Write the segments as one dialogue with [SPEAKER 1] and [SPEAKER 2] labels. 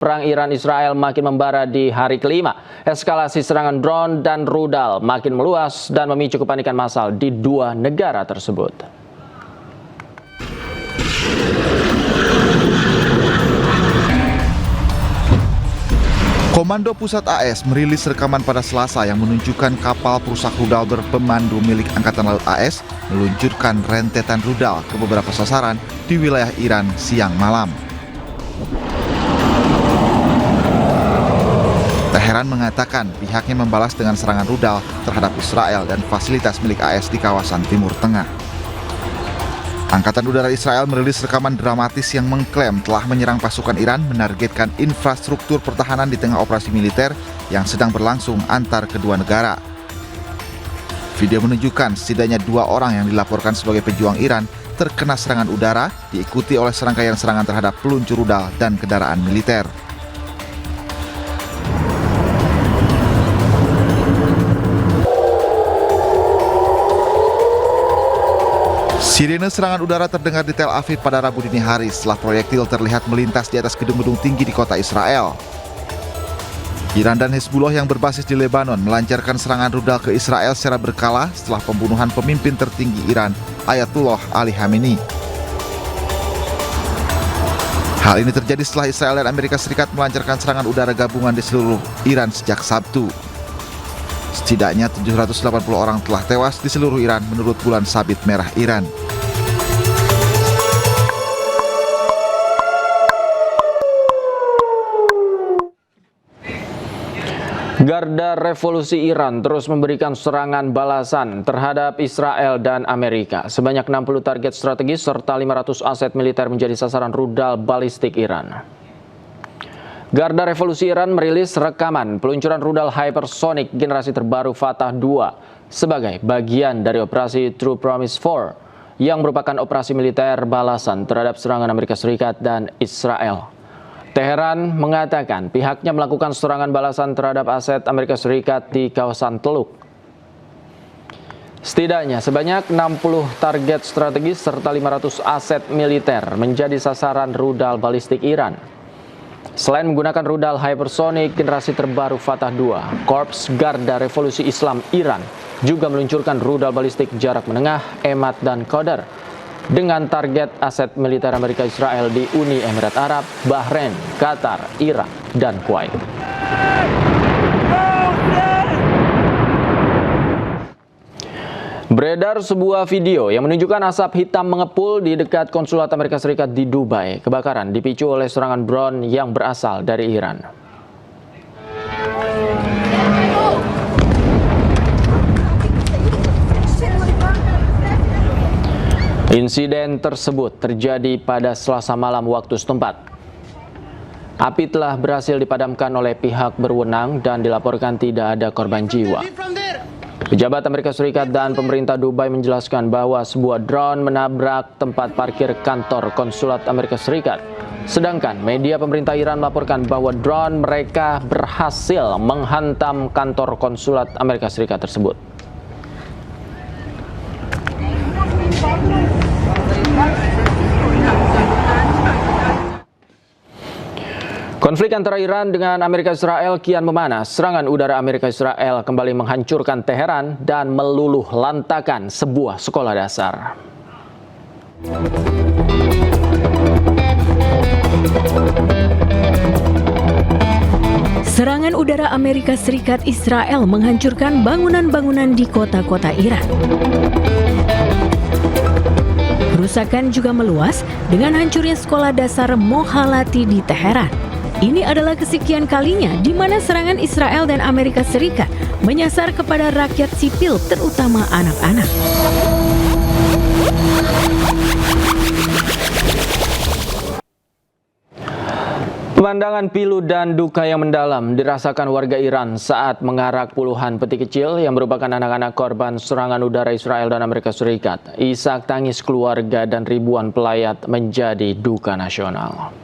[SPEAKER 1] Perang Iran-Israel makin membara di hari kelima. Eskalasi serangan drone dan rudal makin meluas dan memicu kepanikan massal di dua negara tersebut.
[SPEAKER 2] Komando Pusat AS merilis rekaman pada Selasa yang menunjukkan kapal perusak rudal berpemandu milik Angkatan Laut AS meluncurkan rentetan rudal ke beberapa sasaran di wilayah Iran siang malam. Teheran mengatakan pihaknya membalas dengan serangan rudal terhadap Israel dan fasilitas milik AS di kawasan Timur Tengah. Angkatan Udara Israel merilis rekaman dramatis yang mengklaim telah menyerang pasukan Iran menargetkan infrastruktur pertahanan di tengah operasi militer yang sedang berlangsung antar kedua negara. Video menunjukkan setidaknya 2 orang yang dilaporkan sebagai pejuang Iran terkena serangan udara, diikuti oleh serangkaian serangan terhadap peluncur rudal dan kendaraan militer. Sirene serangan udara terdengar di Tel Aviv pada Rabu dini hari setelah proyektil terlihat melintas di atas gedung-gedung tinggi di kota Israel. Iran dan Hezbollah yang berbasis di Lebanon melancarkan serangan rudal ke Israel secara berkala setelah pembunuhan pemimpin tertinggi Iran, Ayatollah Ali Khamenei. Hal ini terjadi setelah Israel dan Amerika Serikat melancarkan serangan udara gabungan di seluruh Iran sejak Sabtu. Setidaknya 780 orang telah tewas di seluruh Iran menurut Bulan Sabit Merah Iran.
[SPEAKER 1] Garda Revolusi Iran terus memberikan serangan balasan terhadap Israel dan Amerika. Sebanyak 60 target strategis serta 500 aset militer menjadi sasaran rudal balistik Iran. Garda Revolusi Iran merilis rekaman peluncuran rudal hypersonic generasi terbaru Fatah 2 sebagai bagian dari operasi True Promise 4 yang merupakan operasi militer balasan terhadap serangan Amerika Serikat dan Israel. Teheran mengatakan pihaknya melakukan serangan balasan terhadap aset Amerika Serikat di kawasan Teluk. Setidaknya sebanyak 60 target strategis serta 500 aset militer menjadi sasaran rudal balistik Iran. Selain menggunakan rudal hypersonic generasi terbaru Fatah 2, Korps Garda Revolusi Islam Iran juga meluncurkan rudal balistik jarak menengah, Emad dan Qadar dengan target aset militer Amerika Israel di Uni Emirat Arab, Bahrain, Qatar, Irak, dan Kuwait. Beredar sebuah video yang menunjukkan asap hitam mengepul di dekat konsulat Amerika Serikat di Dubai. Kebakaran dipicu oleh serangan drone yang berasal dari Iran. Insiden tersebut terjadi pada Selasa malam waktu setempat. Api telah berhasil dipadamkan oleh pihak berwenang dan dilaporkan tidak ada korban jiwa. Pejabat Amerika Serikat dan pemerintah Dubai menjelaskan bahwa sebuah drone menabrak tempat parkir kantor konsulat Amerika Serikat. Sedangkan media pemerintah Iran melaporkan bahwa drone mereka berhasil menghantam kantor konsulat Amerika Serikat tersebut. Konflik antara Iran dengan Amerika Israel kian memanas. Serangan udara Amerika Israel kembali menghancurkan Teheran dan meluluh lantakan sebuah sekolah dasar.
[SPEAKER 3] Serangan udara Amerika Serikat Israel menghancurkan bangunan-bangunan di kota-kota Iran. Kerusakan juga meluas dengan hancurnya sekolah dasar Mohalati di Teheran. Ini adalah kesekian kalinya di mana serangan Israel dan Amerika Serikat menyasar kepada rakyat sipil, terutama anak-anak.
[SPEAKER 1] Pemandangan pilu dan duka yang mendalam dirasakan warga Iran saat mengarak puluhan peti kecil yang merupakan anak-anak korban serangan udara Israel dan Amerika Serikat. Isak tangis keluarga dan ribuan pelayat menjadi duka nasional.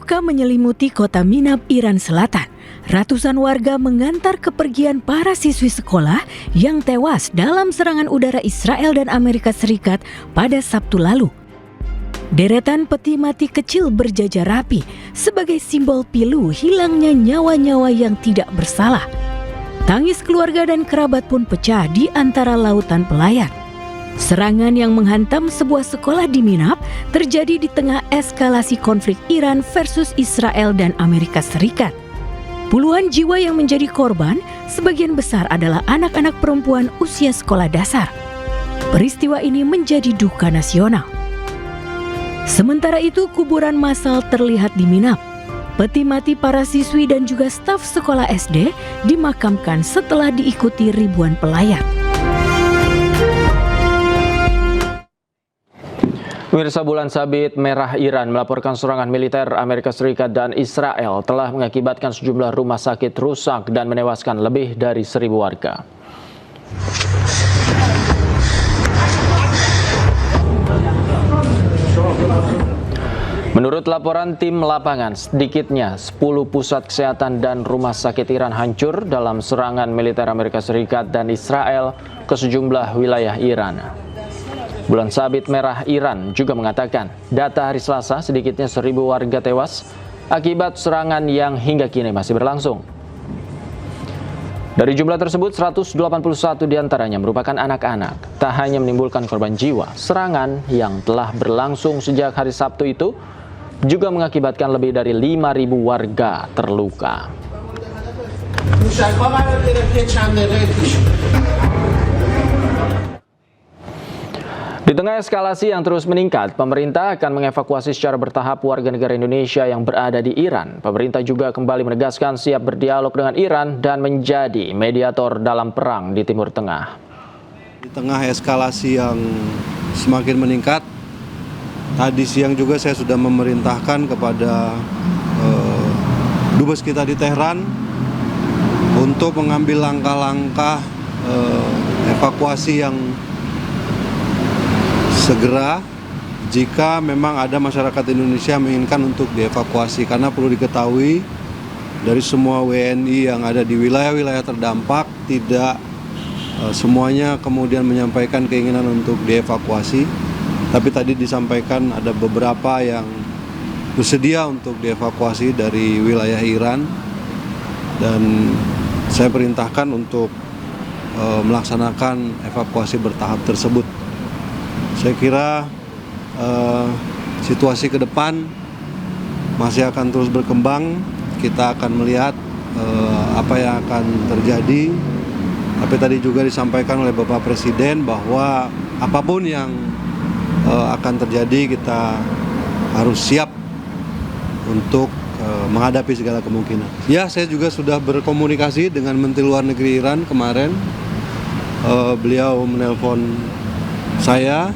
[SPEAKER 3] Duka menyelimuti kota Minab, Iran Selatan. Ratusan warga mengantar kepergian para siswi sekolah yang tewas dalam serangan udara Israel dan Amerika Serikat pada Sabtu lalu. Deretan peti mati kecil berjajar rapi sebagai simbol pilu hilangnya nyawa-nyawa yang tidak bersalah. Tangis keluarga dan kerabat pun pecah di antara lautan pelayat. Serangan yang menghantam sebuah sekolah di Minab terjadi di tengah eskalasi konflik Iran versus Israel dan Amerika Serikat. Puluhan jiwa yang menjadi korban, sebagian besar adalah anak-anak perempuan usia sekolah dasar. Peristiwa ini menjadi duka nasional. Sementara itu, kuburan massal terlihat di Minab. Peti mati para siswi dan juga staf sekolah SD dimakamkan setelah diikuti ribuan pelayat.
[SPEAKER 1] Pemirsa, bulan sabit merah Iran melaporkan serangan militer Amerika Serikat dan Israel telah mengakibatkan sejumlah rumah sakit rusak dan menewaskan lebih dari 1.000 warga. Menurut laporan tim lapangan, sedikitnya 10 pusat kesehatan dan rumah sakit Iran hancur dalam serangan militer Amerika Serikat dan Israel ke sejumlah wilayah Iran. Bulan sabit merah Iran juga mengatakan data hari Selasa sedikitnya 1.000 warga tewas akibat serangan yang hingga kini masih berlangsung. Dari jumlah tersebut, 181 diantaranya merupakan anak-anak. Tak hanya menimbulkan korban jiwa, serangan yang telah berlangsung sejak hari Sabtu itu juga mengakibatkan lebih dari 5.000 warga terluka. Di tengah eskalasi yang terus meningkat, pemerintah akan mengevakuasi secara bertahap warga negara Indonesia yang berada di Iran. Pemerintah juga kembali menegaskan siap berdialog dengan Iran dan menjadi mediator dalam perang di Timur Tengah.
[SPEAKER 4] Di tengah eskalasi yang semakin meningkat, tadi siang juga saya sudah memerintahkan kepada dubes kita di Teheran untuk mengambil langkah-langkah evakuasi yang segera jika memang ada masyarakat Indonesia menginginkan untuk dievakuasi, karena perlu diketahui dari semua WNI yang ada di wilayah-wilayah terdampak tidak semuanya kemudian menyampaikan keinginan untuk dievakuasi, tapi tadi disampaikan ada beberapa yang bersedia untuk dievakuasi dari wilayah Iran dan saya perintahkan untuk melaksanakan evakuasi bertahap tersebut. Saya kira situasi ke depan masih akan terus berkembang. Kita akan melihat apa yang akan terjadi. Tapi tadi juga disampaikan oleh Bapak Presiden bahwa apapun yang akan terjadi kita harus siap untuk menghadapi segala kemungkinan. Ya, saya juga sudah berkomunikasi dengan Menteri Luar Negeri Iran kemarin. Beliau menelpon saya,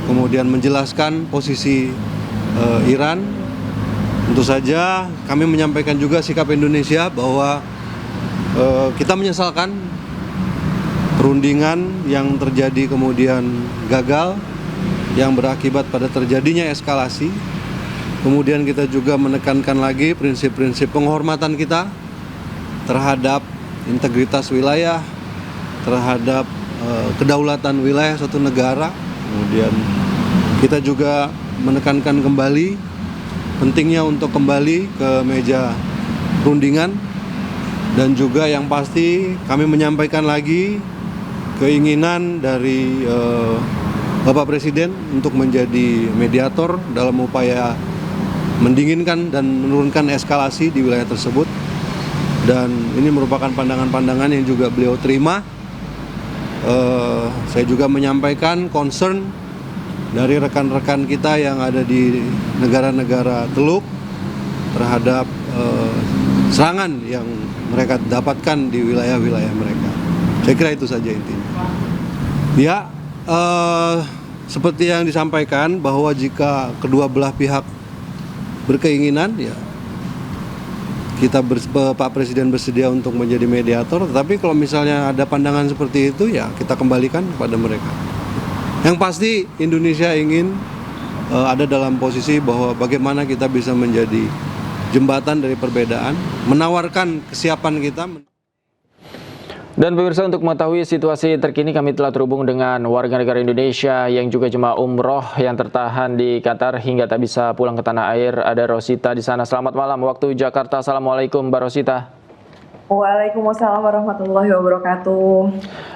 [SPEAKER 4] kemudian menjelaskan posisi Iran. Tentu saja kami menyampaikan juga sikap Indonesia bahwa kita menyesalkan perundingan yang terjadi kemudian gagal, yang berakibat pada terjadinya eskalasi. Kemudian kita juga menekankan lagi prinsip-prinsip penghormatan kita terhadap integritas wilayah, terhadap kedaulatan wilayah suatu negara. Kemudian kita juga menekankan kembali pentingnya untuk kembali ke meja perundingan, dan juga yang pasti kami menyampaikan lagi keinginan dari Bapak Presiden untuk menjadi mediator dalam upaya mendinginkan dan menurunkan eskalasi di wilayah tersebut. Dan ini merupakan pandangan-pandangan yang juga beliau terima. Saya juga menyampaikan concern dari rekan-rekan kita yang ada di negara-negara Teluk terhadap serangan yang mereka dapatkan di wilayah-wilayah mereka. Saya kira itu saja intinya. Ya, seperti yang disampaikan bahwa jika kedua belah pihak berkeinginan, ya Pak Presiden bersedia untuk menjadi mediator. Tetapi kalau misalnya ada pandangan seperti itu, ya kita kembalikan kepada mereka. Yang pasti Indonesia ingin ada dalam posisi bahwa bagaimana kita bisa menjadi jembatan dari perbedaan, menawarkan kesiapan kita.
[SPEAKER 1] Dan pemirsa, untuk mengetahui situasi terkini kami telah terhubung dengan warga negara Indonesia yang juga jemaah umroh yang tertahan di Qatar hingga tak bisa pulang ke tanah air. Ada Rosita di sana. Selamat malam waktu Jakarta. Assalamualaikum Mbak Rosita.
[SPEAKER 5] Waalaikumsalam warahmatullahi wabarakatuh.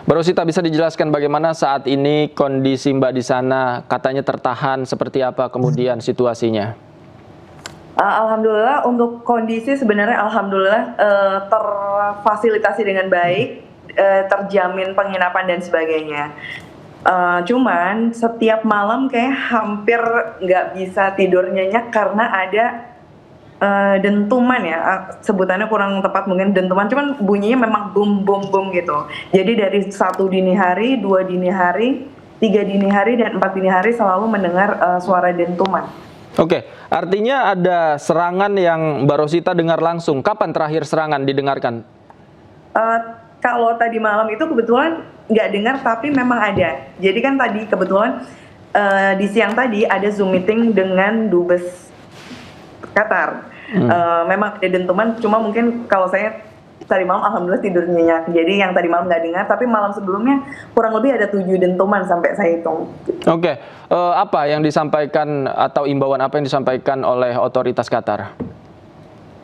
[SPEAKER 1] Mbak Rosita, bisa dijelaskan bagaimana saat ini kondisi Mbak di sana? Katanya tertahan, seperti apa kemudian situasinya?
[SPEAKER 5] Alhamdulillah untuk kondisi sebenarnya alhamdulillah terfasilitasi dengan baik. Terjamin penginapan dan sebagainya. Cuman setiap malam kayak hampir nggak bisa tidur nyenyak karena ada dentuman ya, sebutannya kurang tepat mungkin dentuman, cuman bunyinya memang boom boom boom gitu. Jadi dari 1 dini hari, 2 dini hari, 3 dini hari, dan 4 dini hari selalu mendengar suara dentuman.
[SPEAKER 1] Oke, artinya ada serangan yang Mbak Rosita dengar langsung. Kapan terakhir serangan didengarkan?
[SPEAKER 5] Kalau tadi malam itu kebetulan nggak dengar, tapi memang ada. Jadi kan tadi kebetulan di siang tadi ada Zoom meeting dengan Dubes Qatar. Memang ada dentuman, cuma mungkin kalau saya tadi malam alhamdulillah tidur nyenyak. Jadi yang tadi malam nggak dengar, tapi malam sebelumnya kurang lebih ada 7 dentuman sampai saya hitung. Oke,
[SPEAKER 1] apa yang disampaikan atau imbauan apa yang disampaikan oleh otoritas Qatar?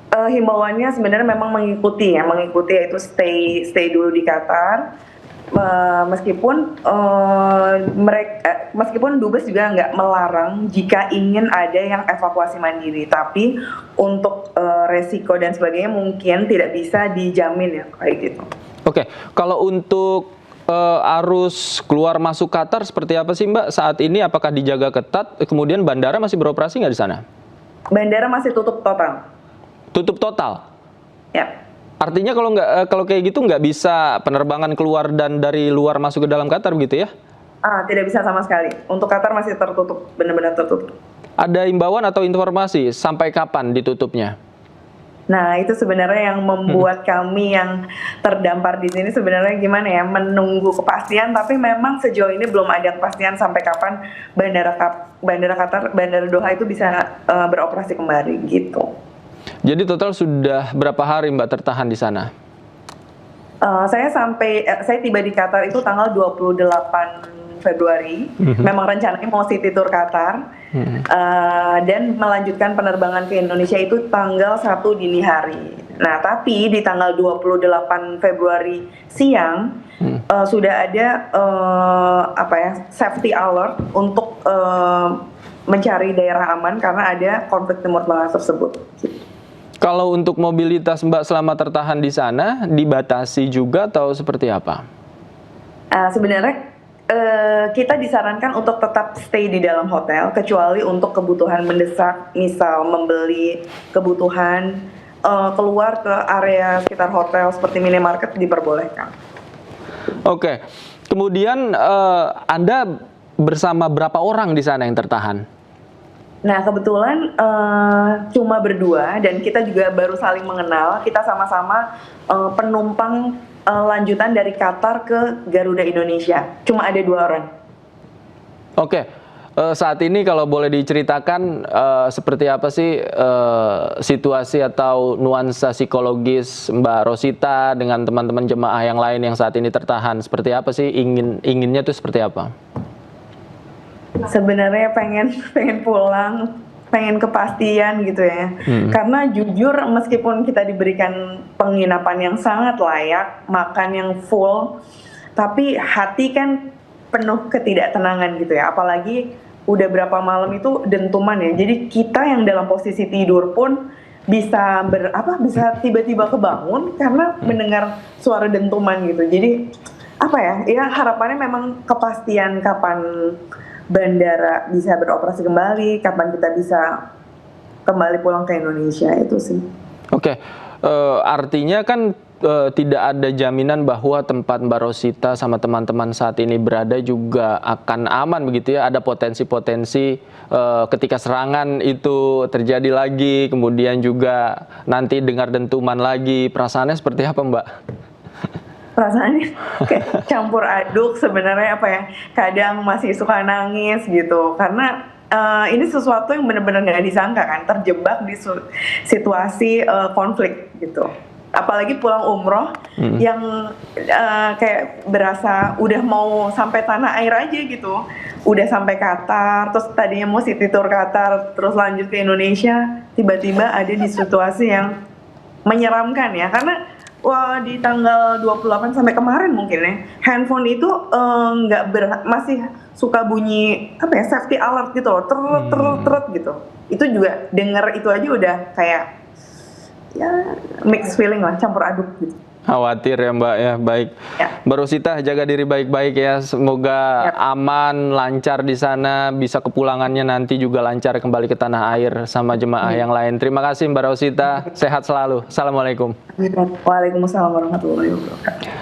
[SPEAKER 5] Himbauannya sebenarnya memang mengikuti yaitu stay dulu di Qatar, meskipun Dubes juga nggak melarang jika ingin ada yang evakuasi mandiri, tapi untuk resiko dan sebagainya mungkin tidak bisa dijamin ya kayak gitu.
[SPEAKER 1] Oke, kalau untuk arus keluar masuk Qatar seperti apa sih Mbak saat ini? Apakah dijaga ketat? Kemudian bandara masih beroperasi nggak di sana?
[SPEAKER 5] Bandara masih tutup total.
[SPEAKER 1] Tutup total?
[SPEAKER 5] Ya.
[SPEAKER 1] Artinya kalau kayak gitu nggak bisa penerbangan keluar dan dari luar masuk ke dalam Qatar begitu ya?
[SPEAKER 5] Tidak bisa sama sekali. Untuk Qatar masih tertutup, benar-benar tertutup.
[SPEAKER 1] Ada imbauan atau informasi sampai kapan ditutupnya?
[SPEAKER 5] Nah, itu sebenarnya yang membuat kami yang terdampar di sini sebenarnya gimana ya, menunggu kepastian, tapi memang sejauh ini belum ada kepastian sampai kapan Bandara Doha itu bisa beroperasi kembali gitu.
[SPEAKER 1] Jadi total sudah berapa hari Mbak tertahan di sana?
[SPEAKER 5] Saya tiba di Qatar itu tanggal 28 Februari. Memang rencananya mau city tour Qatar dan melanjutkan penerbangan ke Indonesia itu tanggal 1 dini hari. Nah, tapi di tanggal 28 Februari siang sudah ada safety alert untuk mencari daerah aman karena ada konflik Timur Tengah tersebut.
[SPEAKER 1] Kalau untuk mobilitas Mbak selama tertahan di sana dibatasi juga atau seperti apa?
[SPEAKER 5] Sebenarnya kita disarankan untuk tetap stay di dalam hotel kecuali untuk kebutuhan mendesak, misal membeli kebutuhan, keluar ke area sekitar hotel seperti minimarket diperbolehkan.
[SPEAKER 1] Oke, kemudian Anda bersama berapa orang di sana yang tertahan?
[SPEAKER 5] Nah, kebetulan cuma berdua dan kita juga baru saling mengenal. Kita sama-sama penumpang lanjutan dari Qatar ke Garuda Indonesia. Cuma ada 2 orang.
[SPEAKER 1] Oke, saat ini kalau boleh diceritakan seperti apa sih situasi atau nuansa psikologis Mbak Rosita dengan teman-teman jemaah yang lain yang saat ini tertahan? Seperti apa sih inginnya tuh seperti apa?
[SPEAKER 5] Sebenarnya pengen pulang, pengen kepastian gitu ya. Karena jujur meskipun kita diberikan penginapan yang sangat layak, makan yang full, tapi hati kan penuh ketidaktenangan gitu ya. Apalagi udah berapa malam itu dentuman ya. Jadi kita yang dalam posisi tidur pun bisa tiba-tiba kebangun karena mendengar suara dentuman gitu. Jadi ya harapannya memang kepastian kapan bandara bisa beroperasi kembali, kapan kita bisa kembali pulang ke Indonesia, itu sih.
[SPEAKER 1] Oke, artinya kan tidak ada jaminan bahwa tempat Mbak Rosita sama teman-teman saat ini berada juga akan aman begitu ya? Ada potensi-potensi ketika serangan itu terjadi lagi, kemudian juga nanti dengar dentuman lagi, perasaannya seperti apa Mbak?
[SPEAKER 5] Perasaannya kayak campur aduk sebenarnya kadang masih suka nangis gitu karena ini sesuatu yang benar-benar nggak disangka kan, terjebak di situasi konflik gitu. apalagi pulang umroh yang kayak berasa udah mau sampai tanah air aja gitu, udah sampai Qatar, terus tadinya mau city tour Qatar, terus lanjut ke Indonesia, tiba-tiba ada di situasi yang menyeramkan ya, karena wah di tanggal 28 sampai kemarin mungkin ya, handphone itu masih suka bunyi apa ya, safety alert gitu loh, teret gitu. Itu juga denger itu aja udah kayak ya mixed feeling lah, campur aduk gitu.
[SPEAKER 1] Khawatir ya Mbak ya, baik.
[SPEAKER 5] Ya.
[SPEAKER 1] Mbak Rosita jaga diri baik-baik ya, semoga aman, lancar di sana, bisa kepulangannya nanti juga lancar kembali ke tanah air sama jemaah yang lain. Terima kasih Mbak Rosita, sehat selalu. Assalamualaikum.
[SPEAKER 5] Waalaikumsalam warahmatullahi wabarakatuh.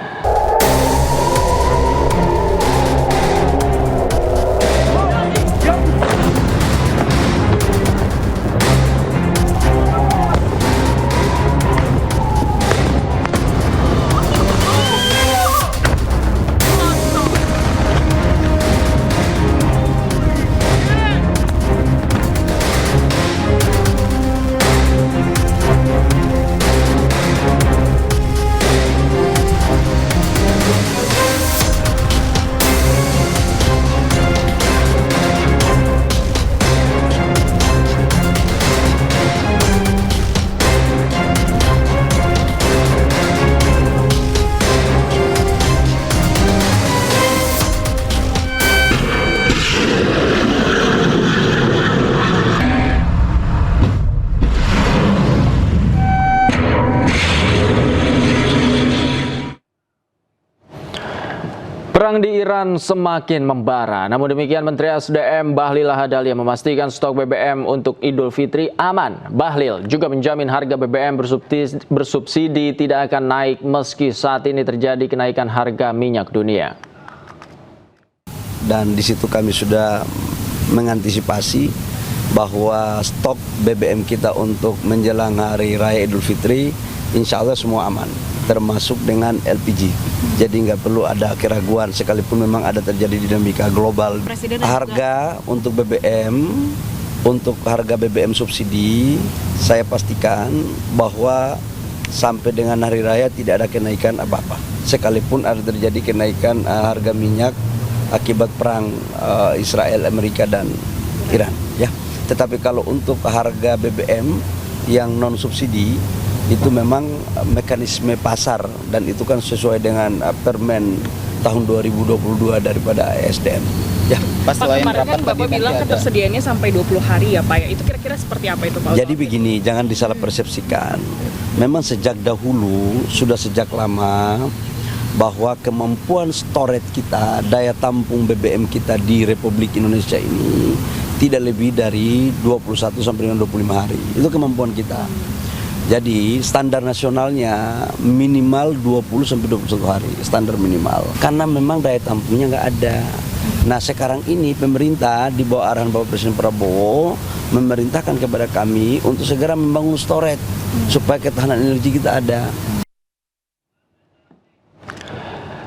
[SPEAKER 1] Perang di Iran semakin membara. Namun demikian Menteri SDM Bahlil Lahadalia memastikan stok BBM untuk Idul Fitri aman. Bahlil juga menjamin harga BBM bersubsidi tidak akan naik meski saat ini terjadi kenaikan harga minyak dunia.
[SPEAKER 6] Dan di situ kami sudah mengantisipasi bahwa stok BBM kita untuk menjelang Hari Raya Idul Fitri insya Allah semua aman, termasuk dengan LPG. Jadi nggak perlu ada keraguan sekalipun memang ada terjadi dinamika global. Harga untuk BBM, untuk harga BBM subsidi, saya pastikan bahwa sampai dengan Hari Raya tidak ada kenaikan apa-apa. Sekalipun ada terjadi kenaikan harga minyak akibat perang Israel, Amerika, dan Iran. Ya. Tetapi kalau untuk harga BBM yang non subsidi itu memang mekanisme pasar dan itu kan sesuai dengan Permen tahun 2022 daripada SDM. Ya.
[SPEAKER 7] Pak, kemarin kan Bapak bilang ketersediaannya sampai 20 hari ya Pak ya. Itu kira-kira seperti apa itu Pak?
[SPEAKER 6] Jadi begini, jangan disalah persepsikan. Memang sejak dahulu, sudah sejak lama bahwa kemampuan storage kita, daya tampung BBM kita di Republik Indonesia ini tidak lebih dari 21 sampai dengan 25 hari. Itu kemampuan kita. Jadi standar nasionalnya minimal 20 sampai 21 hari, standar minimal. Karena memang daya tampungnya nggak ada. Nah sekarang ini pemerintah di bawah arahan Bapak Presiden Prabowo memerintahkan kepada kami untuk segera membangun storage supaya ketahanan energi kita ada.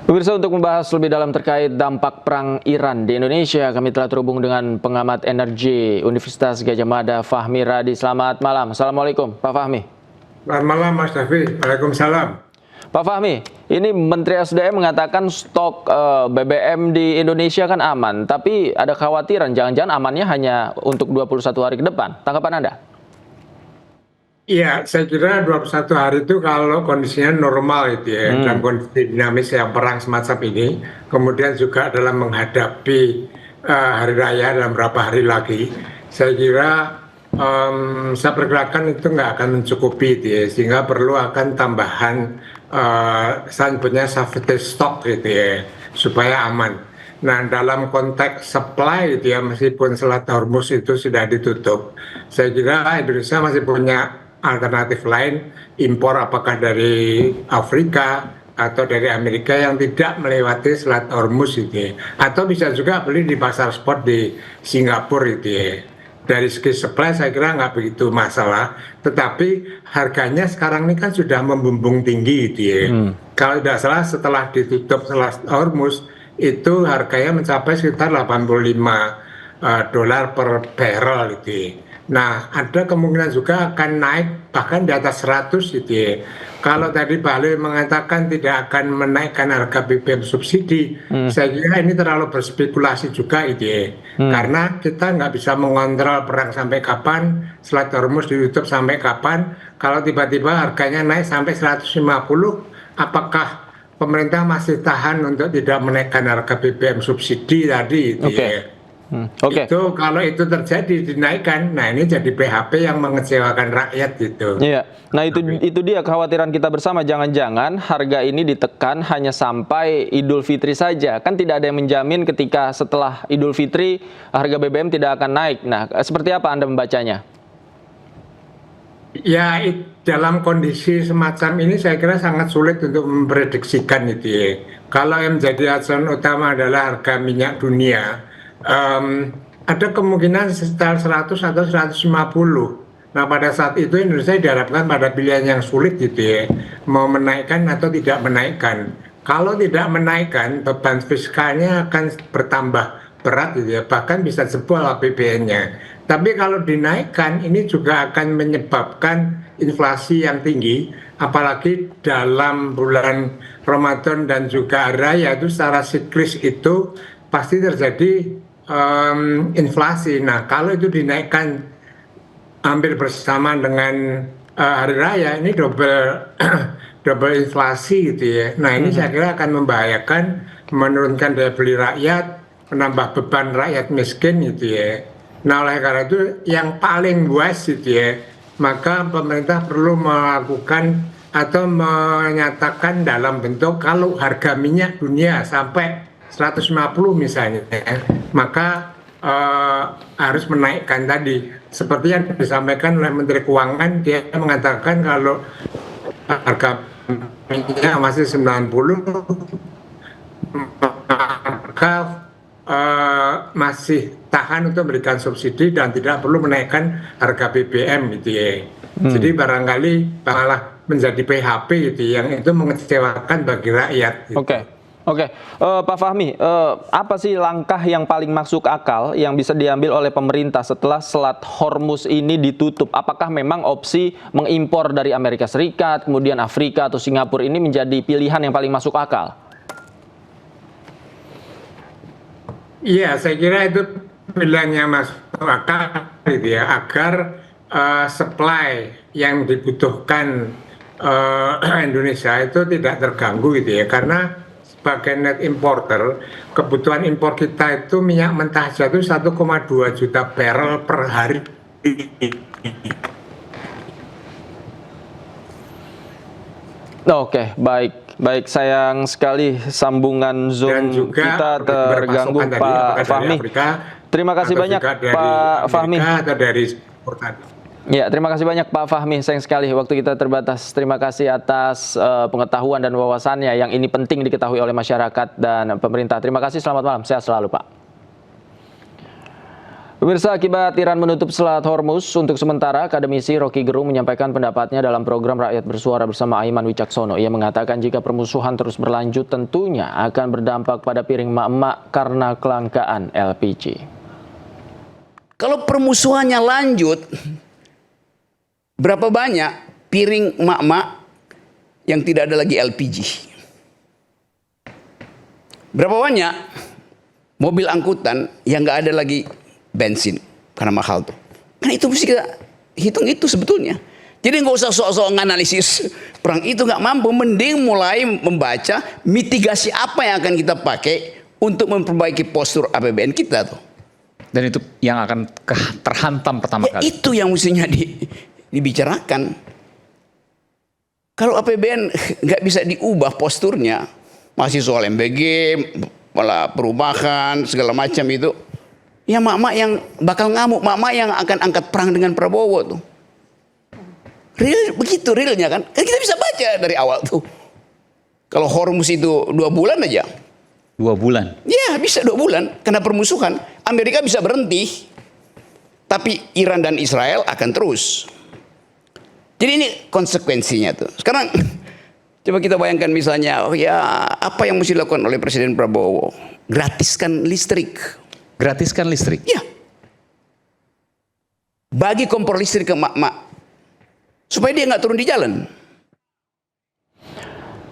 [SPEAKER 1] Pemirsa, untuk membahas lebih dalam terkait dampak perang Iran di Indonesia, kami telah terhubung dengan pengamat energi Universitas Gadjah Mada, Fahmi Radi. Selamat malam. Assalamualaikum, Pak Fahmi.
[SPEAKER 8] Selamat malam Mas Davi. Waalaikumsalam.
[SPEAKER 1] Pak Fahmi, ini Menteri SDM mengatakan stok BBM di Indonesia kan aman, tapi ada kekhawatiran jangan-jangan amannya hanya untuk 21 hari ke depan. Tanggapan Anda?
[SPEAKER 8] Iya, saya kira 21 hari itu kalau kondisinya normal itu ya, dalam kondisi dinamis yang perang semacam ini, kemudian juga dalam menghadapi Hari Raya dalam beberapa hari lagi, saya kira saya perkirakan itu nggak akan mencukupi gitu ya, sehingga perlu akan tambahan saya sebutnya safety stock gitu ya, supaya aman. Nah dalam konteks supply gitu ya, meskipun Selat Hormuz itu sudah ditutup, saya kira Indonesia masih punya alternatif lain, impor apakah dari Afrika atau dari Amerika yang tidak melewati Selat Hormuz gitu ya, atau bisa juga beli di pasar spot di Singapura gitu ya. Dari segi supply saya kira nggak begitu masalah, tetapi harganya sekarang ini kan sudah membumbung tinggi gitu ya. Kalau tidak salah setelah ditutup Selat Hormuz itu harganya mencapai sekitar 85 dolar per barrel gitu ya. Nah, ada kemungkinan juga akan naik bahkan di atas 100 gitu ya. Kalau tadi Pak Halil mengatakan tidak akan menaikkan harga BBM subsidi, saya kira ini terlalu berspekulasi juga gitu ya. Karena kita nggak bisa mengontrol perang sampai kapan, Selat Hormuz ditutup sampai kapan. Kalau tiba-tiba harganya naik sampai 150, apakah pemerintah masih tahan untuk tidak menaikkan harga BBM subsidi tadi gitu ya. Itu kalau itu terjadi dinaikkan, nah ini jadi PHP yang mengecewakan rakyat gitu.
[SPEAKER 1] Iya, nah itu dia kekhawatiran kita bersama, jangan-jangan harga ini ditekan hanya sampai Idul Fitri saja. Kan tidak ada yang menjamin ketika setelah Idul Fitri harga BBM tidak akan naik. Nah, seperti apa Anda membacanya?
[SPEAKER 8] Ya, dalam kondisi semacam ini saya kira sangat sulit untuk memprediksikan itu ya. Kalau yang menjadi acuan utama adalah harga minyak dunia, ada kemungkinan sekitar 100 atau 150. Nah, pada saat itu Indonesia diharapkan pada pilihan yang sulit gitu ya, mau menaikkan atau tidak menaikkan. Kalau tidak menaikkan, beban fiskalnya akan bertambah berat gitu ya, bahkan bisa jebol APBN-nya. Tapi kalau dinaikkan, ini juga akan menyebabkan inflasi yang tinggi, apalagi dalam bulan Ramadan dan juga hari raya itu secara siklis itu pasti terjadi inflasi. Nah, kalau itu dinaikkan hampir bersamaan dengan hari raya, ini double inflasi gitu ya. Nah, ini saya kira akan membahayakan, menurunkan daya beli rakyat, menambah beban rakyat miskin gitu ya. Nah, oleh karena itu yang paling wise gitu ya, maka pemerintah perlu melakukan atau menyatakan dalam bentuk kalau harga minyak dunia sampai 150 misalnya, maka harus menaikkan tadi. Seperti yang disampaikan oleh Menteri Keuangan, dia mengatakan kalau harga minyak masih 90, maka masih tahan untuk memberikan subsidi dan tidak perlu menaikkan harga BBM gitu ya. Jadi barangkali malah menjadi PHP gitu yang itu mengecewakan bagi rakyat. Gitu.
[SPEAKER 1] Oke, Pak Fahmi, apa sih langkah yang paling masuk akal yang bisa diambil oleh pemerintah setelah Selat Hormuz ini ditutup? Apakah memang opsi mengimpor dari Amerika Serikat, kemudian Afrika atau Singapura ini menjadi pilihan yang paling masuk akal?
[SPEAKER 8] Iya, saya kira itu pilihannya masuk akal gitu ya, agar supply yang dibutuhkan Indonesia itu tidak terganggu gitu ya, karena sebagai net importer, kebutuhan impor kita itu minyak mentah saja itu 1,2 juta barrel per hari.
[SPEAKER 1] Oke, baik, sayang sekali sambungan Zoom kita terganggu, Pak Fahmi. Terima kasih banyak, Pak Fahmi. Ya, terima kasih banyak Pak Fahmi. Sayang sekali waktu kita terbatas. Terima kasih atas pengetahuan dan wawasannya yang ini penting diketahui oleh masyarakat dan pemerintah. Terima kasih, selamat malam. Sehat selalu, Pak. Pemirsa, akibat Iran menutup Selat Hormuz untuk sementara, akademisi Rocky Gerung menyampaikan pendapatnya dalam program Rakyat Bersuara bersama Aiman Wicaksono. Ia mengatakan jika permusuhan terus berlanjut tentunya akan berdampak pada piring emak-emak karena kelangkaan LPG.
[SPEAKER 9] Kalau permusuhannya lanjut, berapa banyak piring emak-emak yang tidak ada lagi LPG? Berapa banyak mobil angkutan yang nggak ada lagi bensin karena mahal tuh? Kan itu mesti kita hitung itu sebetulnya. Jadi nggak usah sok-sok nganalisis perang itu, nggak mampu. Mending mulai membaca mitigasi apa yang akan kita pakai untuk memperbaiki postur APBN kita tuh.
[SPEAKER 10] Dan itu yang akan terhantam pertama kali.
[SPEAKER 9] Itu yang mestinya dibicarakan. Kalau APBN nggak bisa diubah posturnya, masih soal MBG, malah perubahan segala macam itu, ya mak-mak yang bakal ngamuk, mak-mak yang akan angkat perang dengan Prabowo tuh. Real begitu realnya kan? Kan kita bisa baca dari awal tuh. Kalau Hormuz itu 2 bulan aja.
[SPEAKER 10] 2 bulan?
[SPEAKER 9] Ya bisa 2 bulan. Karena permusuhan. Amerika bisa berhenti. Tapi Iran dan Israel akan terus. Jadi ini konsekuensinya tuh. Sekarang coba kita bayangkan misalnya, oh ya apa yang mesti dilakukan oleh Presiden Prabowo? Gratiskan listrik.
[SPEAKER 10] Gratiskan listrik?
[SPEAKER 9] Ya. bagi kompor listrik ke emak-emak supaya dia nggak turun di jalan.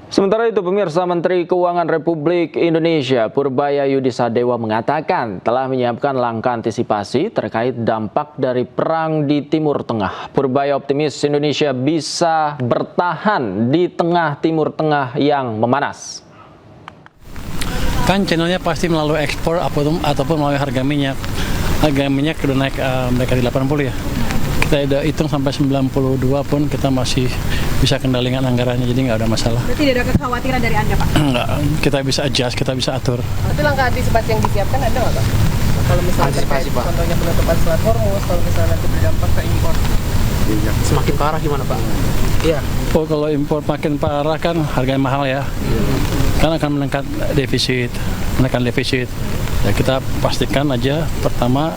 [SPEAKER 1] Sementara itu, pemirsa, Menteri Keuangan Republik Indonesia Purbaya Yudisadewa mengatakan telah menyiapkan langkah antisipasi terkait dampak dari perang di Timur Tengah. Purbaya optimis Indonesia bisa bertahan di tengah Timur Tengah yang memanas.
[SPEAKER 11] Kan channelnya pasti melalui ekspor ataupun melalui harga minyak. Harga minyak sudah naik mereka di 80 ya. Kita udah hitung sampai 92 pun kita masih bisa kendalikan anggarannya, jadi nggak ada masalah.
[SPEAKER 7] Berarti tidak ada kekhawatiran dari Anda, Pak?
[SPEAKER 11] Enggak, kita bisa adjust, kita bisa atur.
[SPEAKER 7] Itu langkah antisipasi yang disiapkan ada nggak, Pak? Kalau misalnya terkait contohnya penutupan Selat Hormuz, kalau misalnya nanti berdampak ke impor.
[SPEAKER 12] Semakin parah gimana, Pak? Iya.
[SPEAKER 11] Oh, kalau impor makin parah kan harganya mahal ya. Kan akan menekan defisit. Ya, kita pastikan aja pertama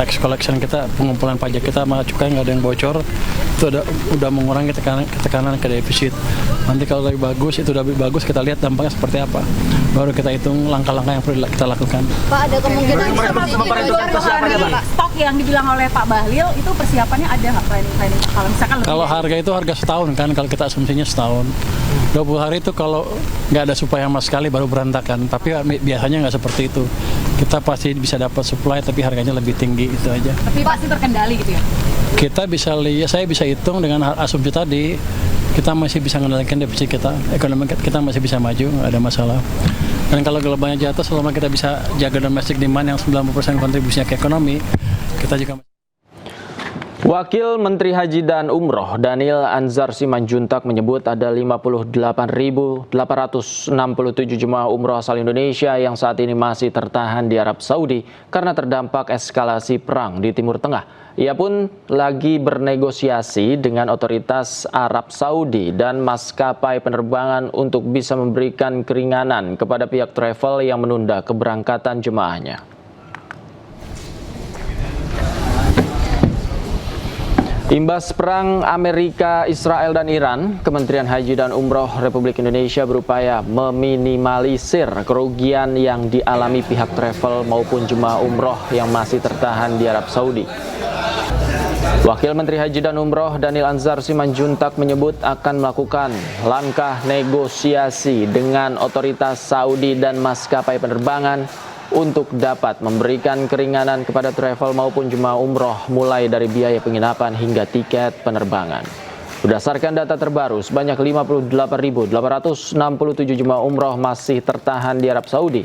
[SPEAKER 11] tax collection kita, pengumpulan pajak kita sama cukai nggak ada yang bocor, itu udah mengurangi tekanan ke defisit. Nanti kalau lebih bagus, itu udah lebih bagus, kita lihat dampaknya seperti apa, baru kita hitung langkah-langkah yang perlu kita lakukan.
[SPEAKER 7] Pak, ada kemungkinan bisa masuk Pak? Stok yang dibilang oleh Pak Bahlil itu persiapannya ada nggak planning kalau misalkan
[SPEAKER 11] kalau harga itu harga setahun kan, kalau kita asumsinya setahun. 20 hari itu kalau nggak ada supply sama sekali baru berantakan, tapi biasanya nggak seperti itu. Kita pasti bisa dapat supply tapi harganya lebih tinggi, itu aja.
[SPEAKER 7] Tapi pasti terkendali gitu ya?
[SPEAKER 11] Kita bisa lihat, saya bisa hitung dengan asumsi tadi, kita masih bisa mengendalikan defisit kita, ekonomi kita masih bisa maju, nggak ada masalah. Dan kalau globalnya jatuh, selama kita bisa jaga domestic demand yang 90% kontribusinya ke ekonomi, kita juga.
[SPEAKER 1] Wakil Menteri Haji dan Umroh Daniel Anzar Simanjuntak menyebut ada 58.867 jemaah umroh asal Indonesia yang saat ini masih tertahan di Arab Saudi karena terdampak eskalasi perang di Timur Tengah. Ia pun lagi bernegosiasi dengan otoritas Arab Saudi dan maskapai penerbangan untuk bisa memberikan keringanan kepada pihak travel yang menunda keberangkatan jemaahnya. Imbas perang Amerika, Israel, dan Iran, Kementerian Haji dan Umroh Republik Indonesia berupaya meminimalisir kerugian yang dialami pihak travel maupun jemaah umroh yang masih tertahan di Arab Saudi. Wakil Menteri Haji dan Umroh Daniel Anzar Simanjuntak menyebut akan melakukan langkah negosiasi dengan otoritas Saudi dan maskapai penerbangan untuk dapat memberikan keringanan kepada travel maupun jemaah umroh mulai dari biaya penginapan hingga tiket penerbangan. Berdasarkan data terbaru, sebanyak 58.867 jemaah umroh masih tertahan di Arab Saudi.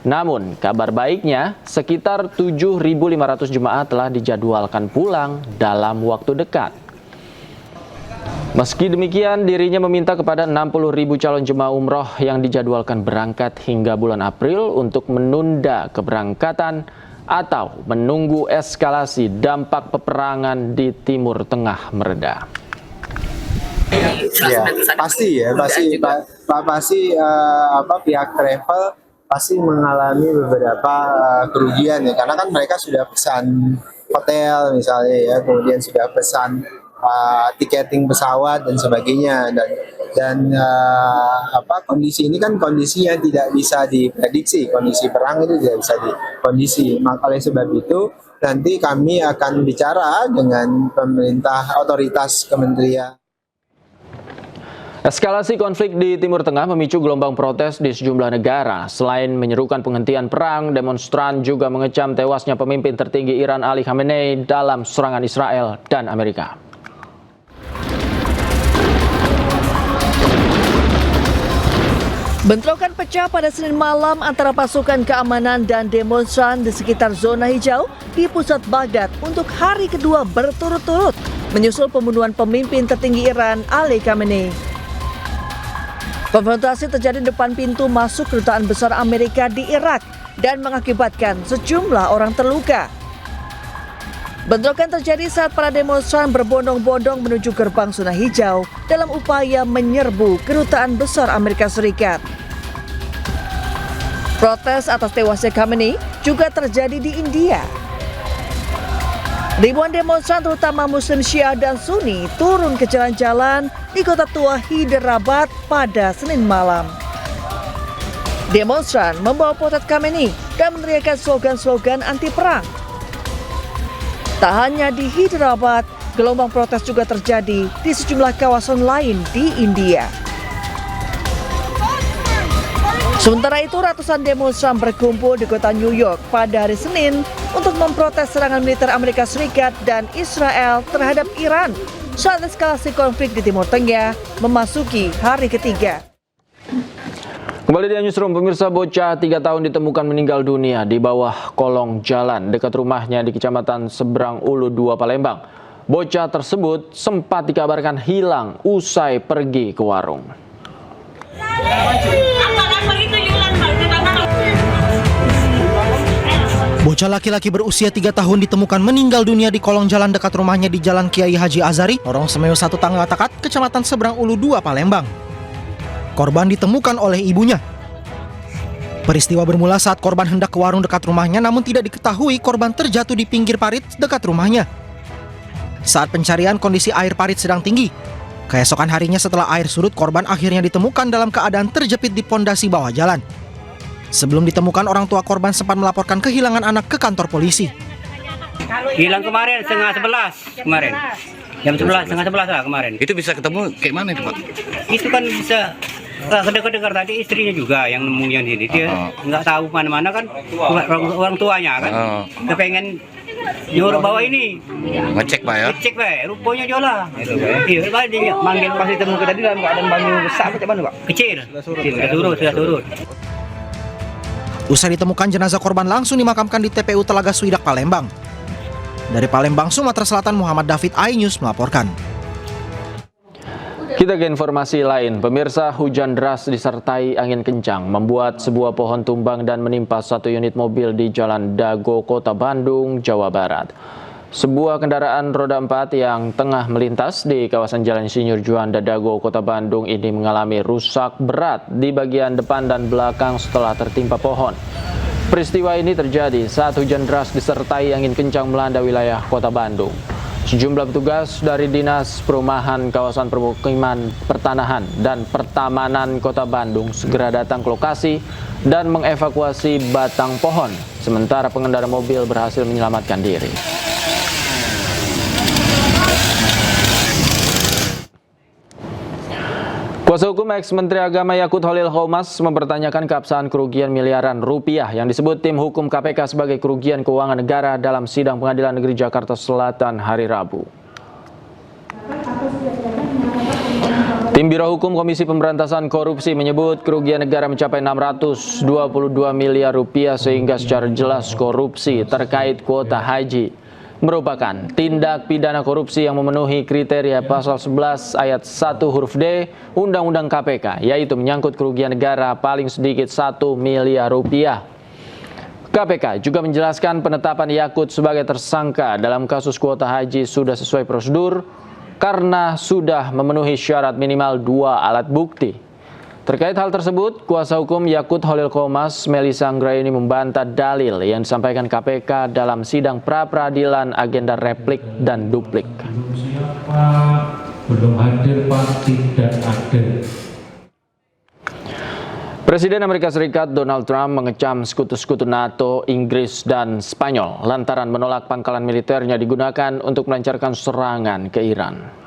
[SPEAKER 1] Namun, kabar baiknya, sekitar 7.500 jemaah telah dijadwalkan pulang dalam waktu dekat. Meski demikian, dirinya meminta kepada 60.000 calon jemaah umroh yang dijadwalkan berangkat hingga bulan April untuk menunda keberangkatan atau menunggu eskalasi dampak peperangan di Timur Tengah mereda.
[SPEAKER 13] Ya, pasti pihak travel pasti mengalami beberapa kerugian ya, karena kan mereka sudah pesan hotel misalnya ya, kemudian sudah pesan tiketing pesawat dan sebagainya, dan kondisi ini kan kondisi yang tidak bisa diprediksi, kondisi perang itu tidak bisa diprediksi. Maka oleh sebab itu nanti kami akan bicara dengan pemerintah, otoritas kementerian.
[SPEAKER 1] Eskalasi konflik di Timur Tengah memicu gelombang protes di sejumlah negara. Selain menyerukan penghentian perang, demonstran juga mengecam tewasnya pemimpin tertinggi Iran Ali Khamenei dalam serangan Israel dan Amerika.
[SPEAKER 14] Bentrokan pecah pada Senin malam antara pasukan keamanan dan demonstran di sekitar zona hijau di pusat Baghdad untuk hari kedua berturut-turut menyusul pembunuhan pemimpin tertinggi Iran Ali Khamenei. Konfrontasi terjadi depan pintu masuk kedutaan besar Amerika di Irak dan mengakibatkan sejumlah orang terluka. Bentrokan terjadi saat para demonstran berbondong-bondong menuju gerbang zona hijau dalam upaya menyerbu kedutaan besar Amerika Serikat. Protes atas tewasnya Khamenei juga terjadi di India. Ribuan demonstran terutama Muslim Syiah dan Sunni turun ke jalan-jalan di kota tua Hyderabad pada Senin malam. Demonstran membawa potret Khamenei dan meneriakkan slogan-slogan anti perang. Tak hanya di Hyderabad, gelombang protes juga terjadi di sejumlah kawasan lain di India. Sementara itu, ratusan demonstran berkumpul di kota New York pada hari Senin untuk memprotes serangan militer Amerika Serikat dan Israel terhadap Iran saat eskalasi konflik di Timur Tengah memasuki hari ketiga.
[SPEAKER 1] Kembali di Newsroom, pemirsa, bocah 3 tahun ditemukan meninggal dunia di bawah kolong jalan dekat rumahnya di Kecamatan Seberang Ulu 2, Palembang. Bocah tersebut sempat dikabarkan hilang usai pergi ke warung.
[SPEAKER 15] Bocah laki-laki berusia 3 tahun ditemukan meninggal dunia di kolong jalan dekat rumahnya di Jalan Kiai Haji Azari, Lorong Semeu 1 Tangga Takat, Kecamatan Seberang Ulu 2, Palembang. Korban ditemukan oleh ibunya. Peristiwa bermula saat korban hendak ke warung dekat rumahnya, namun tidak diketahui korban terjatuh di pinggir parit dekat rumahnya. Saat pencarian, kondisi air parit sedang tinggi. Keesokan harinya setelah air surut, korban akhirnya ditemukan dalam keadaan terjepit di pondasi bawah jalan. Sebelum ditemukan, orang tua korban sempat melaporkan kehilangan anak ke kantor polisi.
[SPEAKER 16] Hilang kemarin setengah 11 kemarin. Jam 11, setengah 11 lah kemarin.
[SPEAKER 17] Itu bisa ketemu kayak mana itu, Pak?
[SPEAKER 16] Itu kan bisa kedengar tadi istrinya juga yang nemuin ini. Dia nggak tahu mana-mana kan, orang tuanya kan. Dia pengen nyuruh bawa ini.
[SPEAKER 17] Ngecek, Pak, ya?
[SPEAKER 16] Ngecek, Pak. Rupanya jualah. Iya, Pak, dia manggil pas ditemu ke tadi dalam keadaan banyu besar macam mana, Pak? Kecil. Sudah surut.
[SPEAKER 15] Usai ditemukan, jenazah korban langsung dimakamkan di TPU Telaga Swidak, Palembang. Dari Palembang, Sumatera Selatan, Muhammad David, iNews melaporkan.
[SPEAKER 1] Kita ke informasi lain. Pemirsa, hujan deras disertai angin kencang membuat sebuah pohon tumbang dan menimpa satu unit mobil di Jalan Dago, Kota Bandung, Jawa Barat. Sebuah kendaraan roda 4 yang tengah melintas di kawasan Jalan Insinyur Juanda Dago, Kota Bandung ini mengalami rusak berat di bagian depan dan belakang setelah tertimpa pohon. Peristiwa ini terjadi saat hujan deras disertai angin kencang melanda wilayah Kota Bandung. Sejumlah petugas dari Dinas Perumahan Kawasan Permukiman Pertanahan dan Pertamanan Kota Bandung segera datang ke lokasi dan mengevakuasi batang pohon, sementara pengendara mobil berhasil menyelamatkan diri. Kuasa hukum ex-Menteri Agama Yakut Holil Qomas mempertanyakan keabsahan kerugian miliaran rupiah yang disebut tim hukum KPK sebagai kerugian keuangan negara dalam sidang Pengadilan Negeri Jakarta Selatan hari Rabu. Tim Biro Hukum Komisi Pemberantasan Korupsi menyebut kerugian negara mencapai 622 miliar rupiah sehingga secara jelas korupsi terkait kuota haji merupakan tindak pidana korupsi yang memenuhi kriteria pasal 11 ayat 1 huruf D Undang-Undang KPK, yaitu menyangkut kerugian negara paling sedikit 1 miliar rupiah. KPK juga menjelaskan penetapan Yakut sebagai tersangka dalam kasus kuota haji sudah sesuai prosedur karena sudah memenuhi syarat minimal 2 alat bukti. Terkait hal tersebut, kuasa hukum Yakut Holil Qomas, Melisa Anggraini, membantah dalil yang disampaikan KPK dalam sidang pra-peradilan agenda replik dan duplik.
[SPEAKER 18] Belum hadir, Pak, tidak ada.
[SPEAKER 1] Presiden Amerika Serikat Donald Trump mengecam sekutu-sekutu NATO, Inggris, dan Spanyol lantaran menolak pangkalan militernya digunakan untuk melancarkan serangan ke Iran.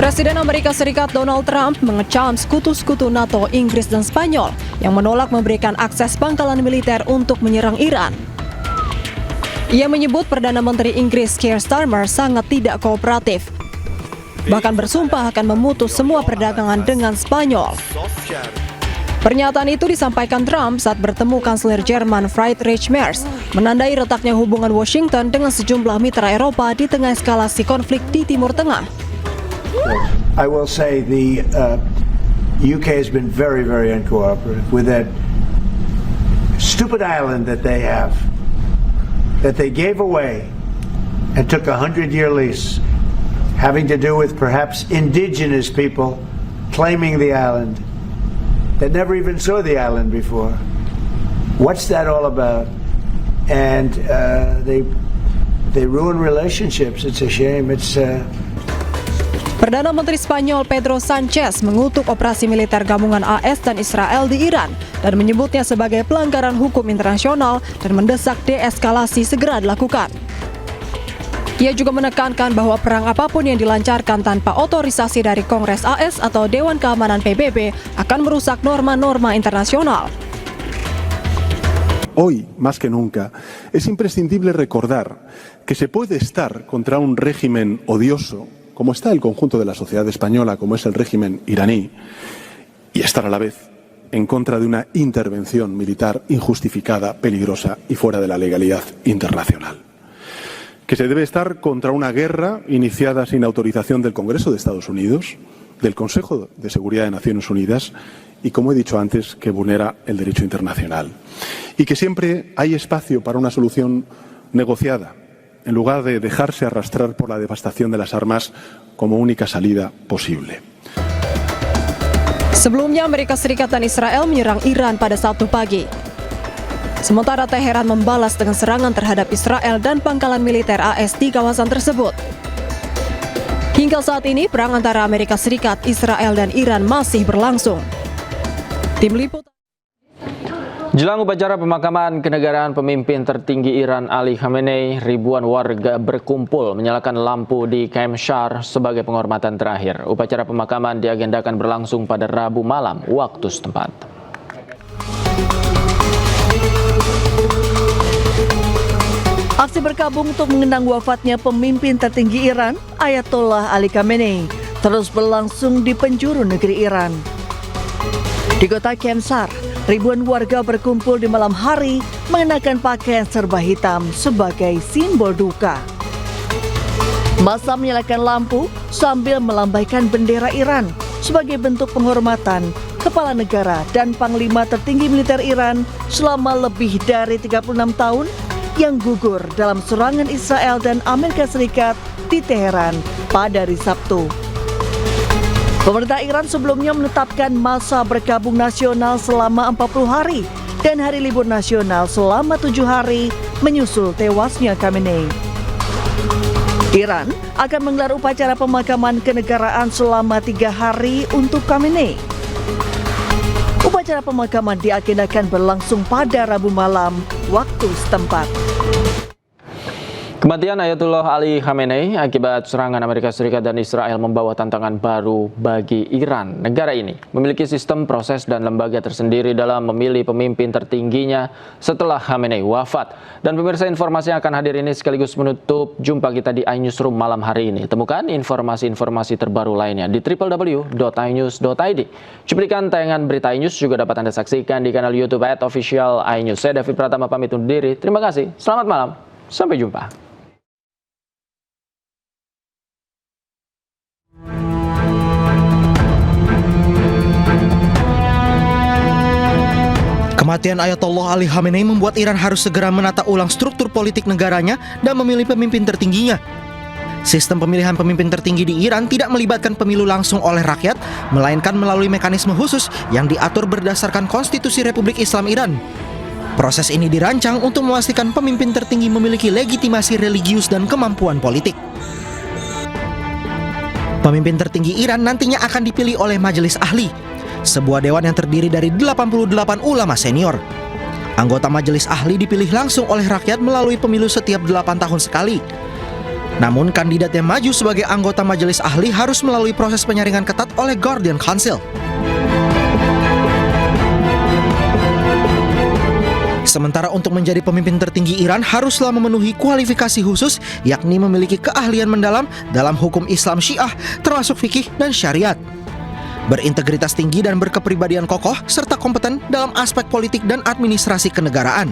[SPEAKER 19] Presiden Amerika Serikat Donald Trump mengecam sekutu-sekutu NATO, Inggris, dan Spanyol yang menolak memberikan akses pangkalan militer untuk menyerang Iran. Ia menyebut Perdana Menteri Inggris Keir Starmer sangat tidak kooperatif, bahkan bersumpah akan memutus semua perdagangan dengan Spanyol. Pernyataan itu disampaikan Trump saat bertemu Kanselir Jerman Friedrich Merz, menandai retaknya hubungan Washington dengan sejumlah mitra Eropa di tengah eskalasi konflik di Timur Tengah.
[SPEAKER 20] I will say the UK has been very, very uncooperative with that stupid island that they have, that they gave away and took a 100-year lease, having to do with perhaps indigenous people claiming the island that never even saw the island before. What's that all about? And they ruin relationships. It's a shame.
[SPEAKER 19] Perdana Menteri Spanyol Pedro Sanchez mengutuk operasi militer gabungan AS dan Israel di Iran dan menyebutnya sebagai pelanggaran hukum internasional dan mendesak deeskalasi segera dilakukan. Ia juga menekankan bahwa perang apapun yang dilancarkan tanpa otorisasi dari Kongres AS atau Dewan Keamanan PBB akan merusak norma-norma internasional.
[SPEAKER 21] Hoy, más que nunca, es imprescindible recordar que se puede estar contra un régimen odioso, como está el conjunto de la sociedad española, como es el régimen iraní, y estar a la vez en contra de una intervención militar injustificada, peligrosa y fuera de la legalidad internacional. Que se debe estar contra una guerra iniciada sin autorización del Congreso de Estados Unidos, del Consejo de Seguridad de Naciones Unidas y, como he dicho antes, que vulnera el derecho internacional. Y que siempre hay espacio para una solución negociada, en lugar de dejarse arrastrar por la devastación de las armas como única salida posible.
[SPEAKER 19] Sebelumnya, Amerika Serikat dan Israel menyerang Iran pada Sabtu pagi. Sementara Teheran membalas dengan serangan terhadap Israel dan pangkalan militer AS di kawasan tersebut. Hingga saat ini, perang antara Amerika Serikat, Israel, dan Iran masih berlangsung. Tim Liputan.
[SPEAKER 1] Jelang upacara pemakaman kenegaraan pemimpin tertinggi Iran Ali Khamenei, ribuan warga berkumpul menyalakan lampu di Camp Shar sebagai penghormatan terakhir. Upacara pemakaman diagendakan berlangsung pada Rabu malam waktu setempat.
[SPEAKER 14] Aksi berkabung untuk mengenang wafatnya pemimpin tertinggi Iran, Ayatollah Ali Khamenei, terus berlangsung di penjuru negeri Iran. Di kota Camp Shar, ribuan warga berkumpul di malam hari mengenakan pakaian serba hitam sebagai simbol duka. Massa menyalakan lampu sambil melambaikan bendera Iran sebagai bentuk penghormatan kepala negara dan panglima tertinggi militer Iran selama lebih dari 36 tahun yang gugur dalam serangan Israel dan Amerika Serikat di Teheran pada hari Sabtu. Pemerintah Iran sebelumnya menetapkan masa berkabung nasional selama 40 hari dan hari libur nasional selama 7 hari menyusul tewasnya Khamenei. Iran akan menggelar upacara pemakaman kenegaraan selama 3 hari untuk Khamenei. Upacara pemakaman diagendakan berlangsung pada Rabu malam waktu setempat.
[SPEAKER 1] Kematian Ayatollah Ali Khamenei akibat serangan Amerika Serikat dan Israel membawa tantangan baru bagi Iran. Negara ini memiliki sistem, proses, dan lembaga tersendiri dalam memilih pemimpin tertingginya setelah Khamenei wafat. Dan pemirsa, informasi yang akan hadir ini sekaligus menutup jumpa kita di iNewsroom malam hari ini. Temukan informasi-informasi terbaru lainnya di www.inews.id. Cuplikan tayangan berita iNews juga dapat Anda saksikan di kanal YouTube @official iNews. Saya David Pratama pamit undur diri. Terima kasih. Selamat malam. Sampai jumpa.
[SPEAKER 15] Kematian Ayatollah Ali Khamenei membuat Iran harus segera menata ulang struktur politik negaranya dan memilih pemimpin tertingginya. Sistem pemilihan pemimpin tertinggi di Iran tidak melibatkan pemilu langsung oleh rakyat, melainkan melalui mekanisme khusus yang diatur berdasarkan Konstitusi Republik Islam Iran. Proses ini dirancang untuk memastikan pemimpin tertinggi memiliki legitimasi religius dan kemampuan politik. Pemimpin tertinggi Iran nantinya akan dipilih oleh Majelis Ahli, sebuah dewan yang terdiri dari 88 ulama senior. Anggota Majelis Ahli dipilih langsung oleh rakyat melalui pemilu setiap 8 tahun sekali. Namun kandidat yang maju sebagai anggota Majelis Ahli harus melalui proses penyaringan ketat oleh Guardian Council. Sementara untuk menjadi pemimpin tertinggi Iran haruslah memenuhi kualifikasi khusus, yakni memiliki keahlian mendalam dalam hukum Islam Syiah, termasuk fikih dan syariat, berintegritas tinggi dan berkepribadian kokoh, serta kompeten dalam aspek politik dan administrasi kenegaraan.